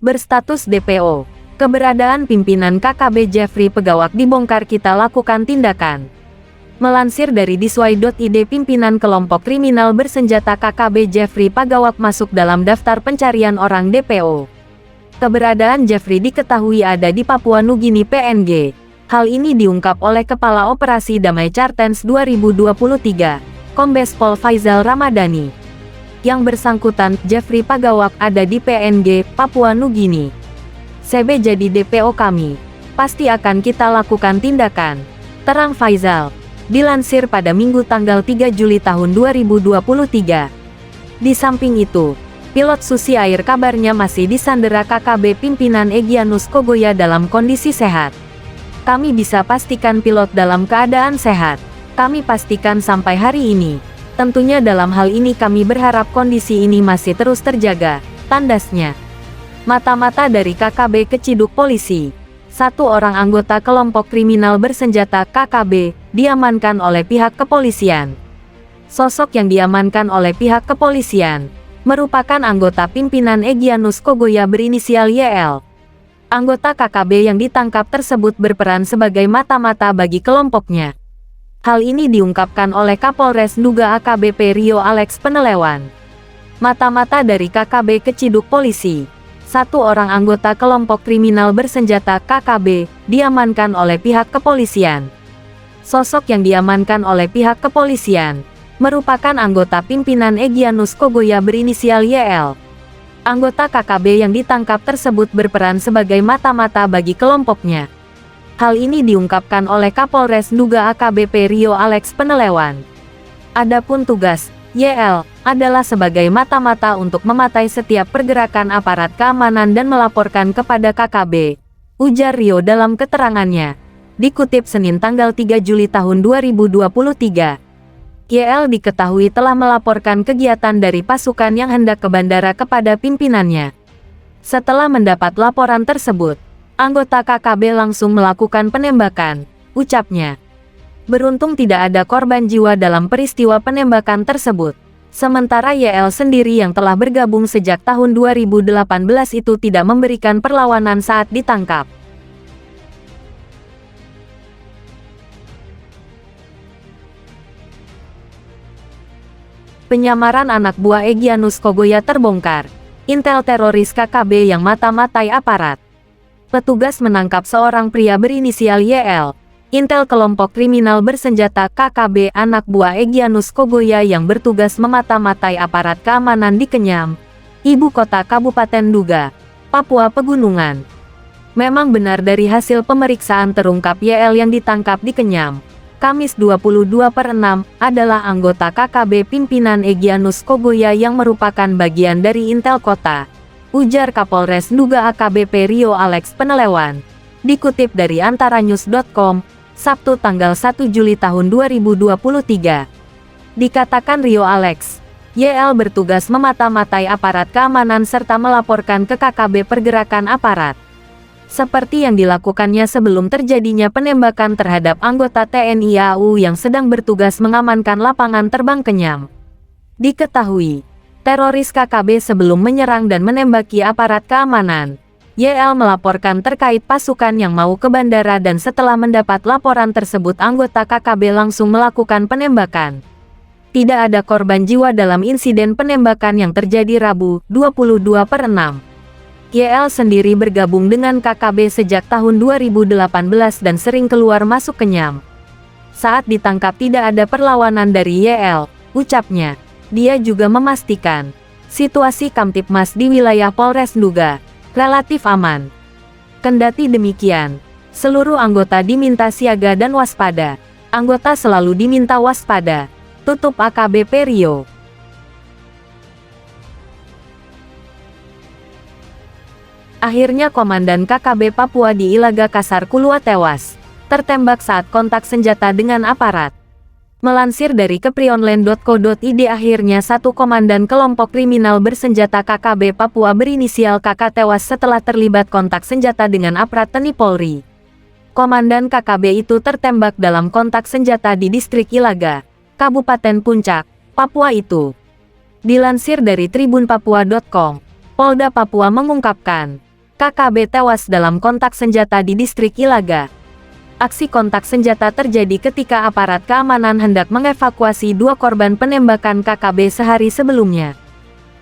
berstatus DPO. Keberadaan pimpinan KKB Jeffrey Pegawak dibongkar, kita lakukan tindakan. Melansir dari diswai.id, pimpinan kelompok kriminal bersenjata KKB Jeffrey Pegawak masuk dalam daftar pencarian orang DPO. Keberadaan Jeffrey diketahui ada di Papua Nugini PNG. Hal ini diungkap oleh Kepala Operasi Damai Cartens 2023, Kombes Pol Faizal Ramadhani. Yang bersangkutan, Jeffrey Pegawak, ada di PNG, Papua Nugini. "CB jadi DPO kami. Pasti akan kita lakukan tindakan," terang Faizal. Dilansir pada Minggu tanggal 3 Juli tahun 2023. Di samping itu, pilot Susi Air kabarnya masih disandera KKB pimpinan Egyanus Kogoya dalam kondisi sehat. "Kami bisa pastikan pilot dalam keadaan sehat. Kami pastikan sampai hari ini. Tentunya dalam hal ini kami berharap kondisi ini masih terus terjaga," tandasnya. Mata-mata dari KKB keciduk polisi. Satu orang anggota kelompok kriminal bersenjata KKB diamankan oleh pihak kepolisian. Sosok yang diamankan oleh pihak kepolisian merupakan anggota pimpinan Egyanus Kogoya berinisial YL. Anggota KKB yang ditangkap tersebut berperan sebagai mata-mata bagi kelompoknya. Hal ini diungkapkan oleh Kapolres Nduga AKBP Rio Alex Penelewan. Mata-mata dari KKB keciduk polisi. Satu orang anggota kelompok kriminal bersenjata KKB diamankan oleh pihak kepolisian. Sosok yang diamankan oleh pihak kepolisian merupakan anggota pimpinan Egyanus Kogoya berinisial YL. Anggota KKB yang ditangkap tersebut berperan sebagai mata-mata bagi kelompoknya. Hal ini diungkapkan oleh Kapolres Nduga AKBP Rio Alex Penelewan. Adapun tugas YL adalah sebagai mata-mata untuk mematai setiap pergerakan aparat keamanan dan melaporkan kepada KKB, ujar Rio dalam keterangannya. Dikutip Senin tanggal 3 Juli tahun 2023. YL diketahui telah melaporkan kegiatan dari pasukan yang hendak ke bandara kepada pimpinannya. Setelah mendapat laporan tersebut, anggota KKB langsung melakukan penembakan, ucapnya. Beruntung tidak ada korban jiwa dalam peristiwa penembakan tersebut. Sementara YL sendiri yang telah bergabung sejak tahun 2018 itu tidak memberikan perlawanan saat ditangkap. Penyamaran anak buah Egyanus Kogoya terbongkar. Intel teroris KKB yang mata-matai aparat. Petugas menangkap seorang pria berinisial YL. Intel kelompok kriminal bersenjata KKB anak buah Egyanus Kogoya yang bertugas memata-matai aparat keamanan di Kenyam, ibu kota Kabupaten Nduga, Papua Pegunungan. Memang benar dari hasil pemeriksaan terungkap YL yang ditangkap di Kenyam, Kamis 22/6, adalah anggota KKB pimpinan Egyanus Kogoya yang merupakan bagian dari Intel Kota, ujar Kapolres Nduga AKBP Rio Alex Penelewan. Dikutip dari antaranews.com, Sabtu tanggal 1 Juli tahun 2023. Dikatakan Rio Alex, YL bertugas memata-matai aparat keamanan serta melaporkan ke KKB pergerakan aparat. Seperti yang dilakukannya sebelum terjadinya penembakan terhadap anggota TNI AU yang sedang bertugas mengamankan lapangan terbang Kenyam. Diketahui, teroris KKB sebelum menyerang dan menembaki aparat keamanan, YL melaporkan terkait pasukan yang mau ke bandara dan setelah mendapat laporan tersebut anggota KKB langsung melakukan penembakan. Tidak ada korban jiwa dalam insiden penembakan yang terjadi Rabu, 22/6. YL sendiri bergabung dengan KKB sejak tahun 2018 dan sering keluar masuk Kenyam. Saat ditangkap tidak ada perlawanan dari YL, ucapnya. Dia juga memastikan, situasi Kamtipmas di wilayah Polres Nduga relatif aman. Kendati demikian, seluruh anggota diminta siaga dan waspada. Anggota selalu diminta waspada. Tutup AKBP Rio. Akhirnya Komandan KKB Papua di Ilaga Kasar Kulua tewas, tertembak saat kontak senjata dengan aparat. Melansir dari keprionline.co.id, akhirnya satu komandan kelompok kriminal bersenjata KKB Papua berinisial KK tewas setelah terlibat kontak senjata dengan aparat TNI Polri. Komandan KKB itu tertembak dalam kontak senjata di distrik Ilaga, Kabupaten Puncak, Papua itu. Dilansir dari tribunpapua.com, Polda Papua mengungkapkan, KKB tewas dalam kontak senjata di distrik Ilaga. Aksi kontak senjata terjadi ketika aparat keamanan hendak mengevakuasi 2 korban penembakan KKB sehari sebelumnya.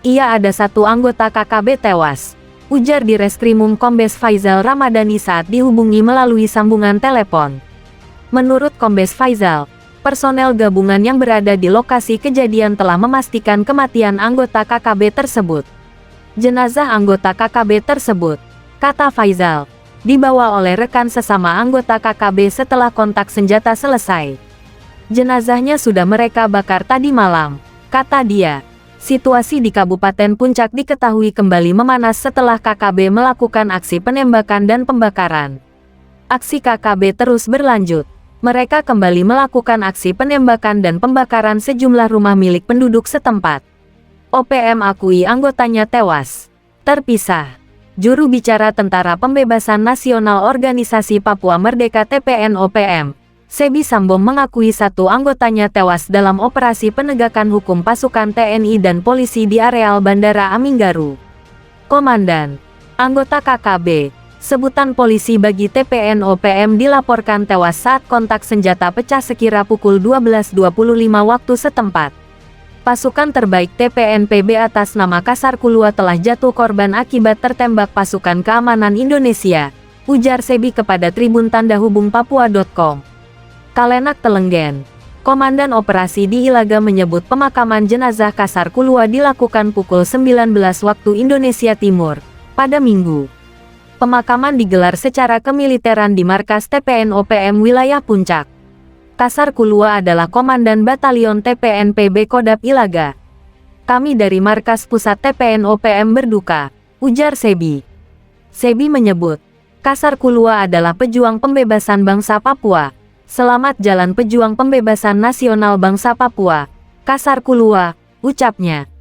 Ia ada 1 anggota KKB tewas, ujar di Reskrimum Kombes Faizal Ramadhani saat dihubungi melalui sambungan telepon. Menurut Kombes Faizal, personel gabungan yang berada di lokasi kejadian telah memastikan kematian anggota KKB tersebut. Jenazah anggota KKB tersebut, kata Faizal, dibawa oleh rekan sesama anggota KKB setelah kontak senjata selesai. Jenazahnya sudah mereka bakar tadi malam, kata dia. Situasi di Kabupaten Puncak diketahui kembali memanas setelah KKB melakukan aksi penembakan dan pembakaran. Aksi KKB terus berlanjut. Mereka kembali melakukan aksi penembakan dan pembakaran sejumlah rumah milik penduduk setempat. OPM akui anggotanya tewas. Terpisah. Juru bicara Tentara Pembebasan Nasional Organisasi Papua Merdeka TPN-OPM, Sebi Sambom mengakui 1 anggotanya tewas dalam operasi penegakan hukum pasukan TNI dan polisi di areal Bandara Aminggaru. Komandan, anggota KKB, sebutan polisi bagi TPN-OPM dilaporkan tewas saat kontak senjata pecah sekira pukul 12.25 waktu setempat. Pasukan terbaik TPN-PB atas nama Kasar Kulua telah jatuh korban akibat tertembak pasukan keamanan Indonesia, ujar Sebi kepada Tribun Tanda Hubung Papua.com. Kalenak Telenggen, Komandan Operasi di Ilaga menyebut pemakaman jenazah Kasar Kulua dilakukan pukul 19 waktu Indonesia Timur, pada Minggu. Pemakaman digelar secara kemiliteran di markas TPN-OPM wilayah Puncak. Kasar Kulua adalah Komandan Batalion TPN-PB Kodap Ilaga. Kami dari markas pusat TPN-OPM berduka, ujar Sebi. Sebi menyebut, Kasar Kulua adalah pejuang pembebasan bangsa Papua. Selamat jalan pejuang pembebasan nasional bangsa Papua, Kasar Kulua, ucapnya.